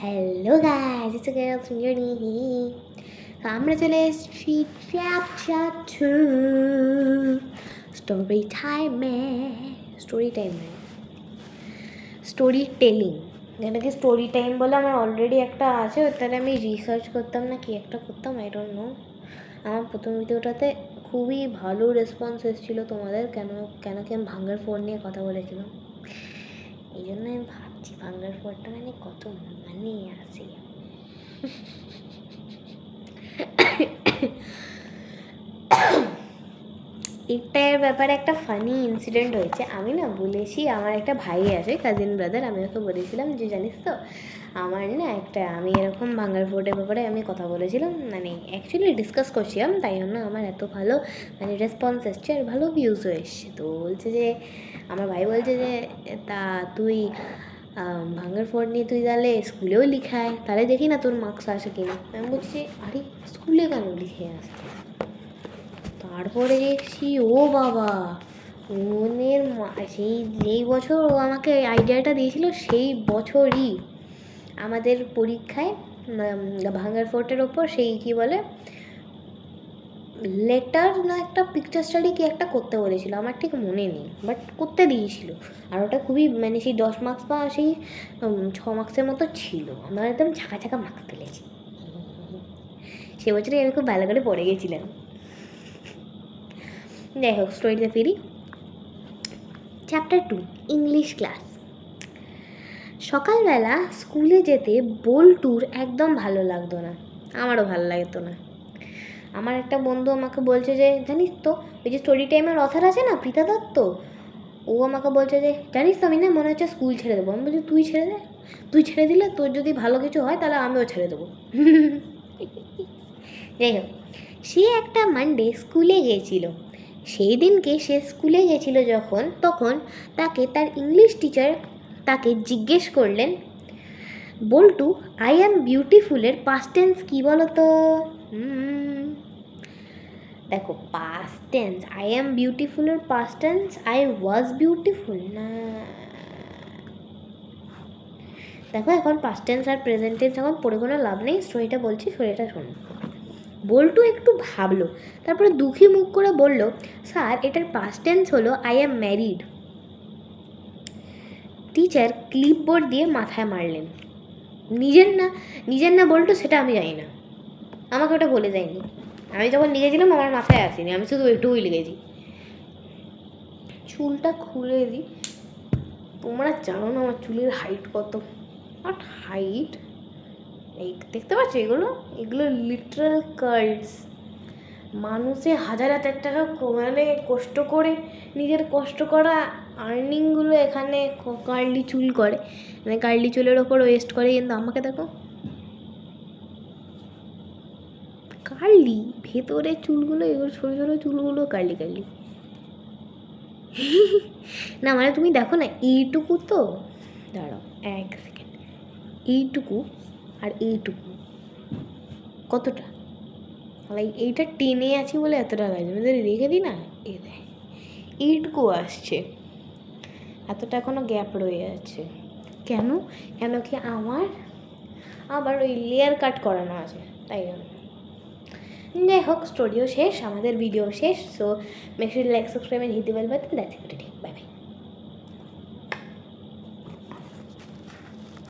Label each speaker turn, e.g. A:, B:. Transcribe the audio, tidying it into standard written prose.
A: Hello guys, it's girl from journey. আমরা চলে এসেছি চ্যাপ্টার 2 স্টোরি টাইমে। স্টোরি টেলিং, যেটাকে স্টোরি টাইম বলে আমার অলরেডি একটা আছে, ওটাতে আমি রিসার্চ করতাম না কি একটা করতাম, আই ডোন্ট নো। আমার প্রথম ভিডিওটাতে খুবই ভালো রেসপন্স এসেছিলো তোমাদের, কেন কি আমি ভাঙ্গার ফোন নিয়ে কথা বলেছিলাম। এই জন্য আমি ভাবছি ভাঙ্গার ফোনটা মানে কত মানে আছে। এটার ব্যাপারে একটা ফানি ইনসিডেন্ট হয়েছে। আমি না বলেছি, আমার একটা ভাই আছে, কাজিন ব্রাদার, আমি ওকে বলেছিলাম যে জানিস তো আমার না আমি এরকম ভাঙ্গার ফোর্টের ব্যাপারে আমি কথা বলেছিলাম, মানে অ্যাকচুয়ালি ডিসকাস করছিলাম, তাই জন্য আমার এত ভালো মানে রেসপন্স এসছে আর ভালো ভিউজও এসছে। তো বলছে যে, আমার ভাই বলছে যে তা তুই ভাঙ্গার ফোর্ট নিয়ে তুই তাহলে স্কুলেও লিখায়, তাহলে দেখি না তোর মার্কস আসে কিনা। আমি বলছি আরে স্কুলে কেন লিখে আসতে। তারপরে দেখছি ও বাবা, সেই যেই বছর ও আমাকে আইডিয়াটা দিয়েছিল সেই বছরই আমাদের পরীক্ষায় ভাঙ্গার ফোর্টের ওপর সেই কী বলে লেটার না একটা পিকচার স্টাডি কি একটা করতে বলেছিল, আমার ঠিক মনে নেই, বাট করতে দিয়েছিল। আর ওটা খুবই মানে সেই 10 মার্কস বা সেই 6 মার্কসের মতো ছিল। আমরা একদম ঝাঁকা মার্কস তুলেছি। সে বছরই আমি খুব ভালো করে পড়ে গেছিলাম। যাই হোক, স্টোরিতে ফিরি। Chapter 2 English class. সকালবেলা স্কুলে যেতে বল্টুর একদম ভালো লাগতো না, আমারও ভালো লাগতো না। আমার একটা বন্ধু আমাকে বলছে যে জানিস তো ওই যে স্টোরি টাইমের অথার আছে না, প্রীতা দত্ত, ও আমাকে বলছে যে জানিস তো আমি না মনে হচ্ছে স্কুল ছেড়ে দেবো। আমি বলছি তুই ছেড়ে দে, তুই ছেড়ে দিলে তোর যদি ভালো কিছু হয় তাহলে আমিও ছেড়ে দেবো। যাই হোক, সে একটা মানডে স্কুলে গিয়েছিল। সেই দিনকে সে স্কুলে গেছিলো তখন তাকে তার ইংলিশ টিচার তাকে জিজ্ঞেস করলেন, বল্টু আই অ্যাম বিউটিফুলের পাস্ট টেন্স কী বলো তো? দেখো, পাস্ট টেন্স আই অ্যাম বিউটিফুলের past tense I was beautiful না। দেখো, এখন পাস্ট টেন্স আর প্রেজেন্ট টেন্স এখন পড়ে কোনো লাভ নেই, স্টোরিটা বলছি, স্টোরিটা শোনো। বল্টু একটু ভাবলো, তারপরে দুঃখী মুখ করে বলল, স্যার এটার পাস্ট টেন্স হলো I am married. Teacher clipboard দিয়ে মাথায় মারলেন। নিজের না বল্টু সেটা আমি জানি না, আমাকে ওটা বলে যায়নি। আমি যখন লিখেছিলাম আমার মাথায় আসেনি, আমি শুধু একটুই লিখেছি। চুলটা খুলে দিই, তোমরা জানো না আমার চুলের হাইট কত। নট হাইট, এই দেখতে পাচ্ছ এগুলো লিটারাল কার্লস। মানুষে হাজার টাকা মানে কষ্ট করে নিজের কষ্ট করা আর্নিংগুলো এখানে কার্লি চুল করে, মানে কার্লি চুলের ওপর ওয়েস্ট করে, কিন্তু আমাকে দেখো কার্লি, ভেতরে চুলগুলো এগুলো ছোটো ছোটো চুলগুলো কার্লি। না মানে তুমি দেখো না, এইটুকু তো, দাঁড়াও এক সেকেন্ড, এইটুকু আর এইটুকু কতটা, এইটা টেনে আছি বলে এতটা লাগছে, আমি রেখে দিই না, এই দেখ এইটুকু আসছে, এতটা এখনও গ্যাপ রয়ে যাচ্ছে। কেন কি আমার আবার ওই লেয়ার কাট করানো আছে, তাই জন্য। যাই হোক, স্টোরিও শেষ, আমাদের ভিডিও শেষ। So make sure like, subscribe and hit the bell button. That's it.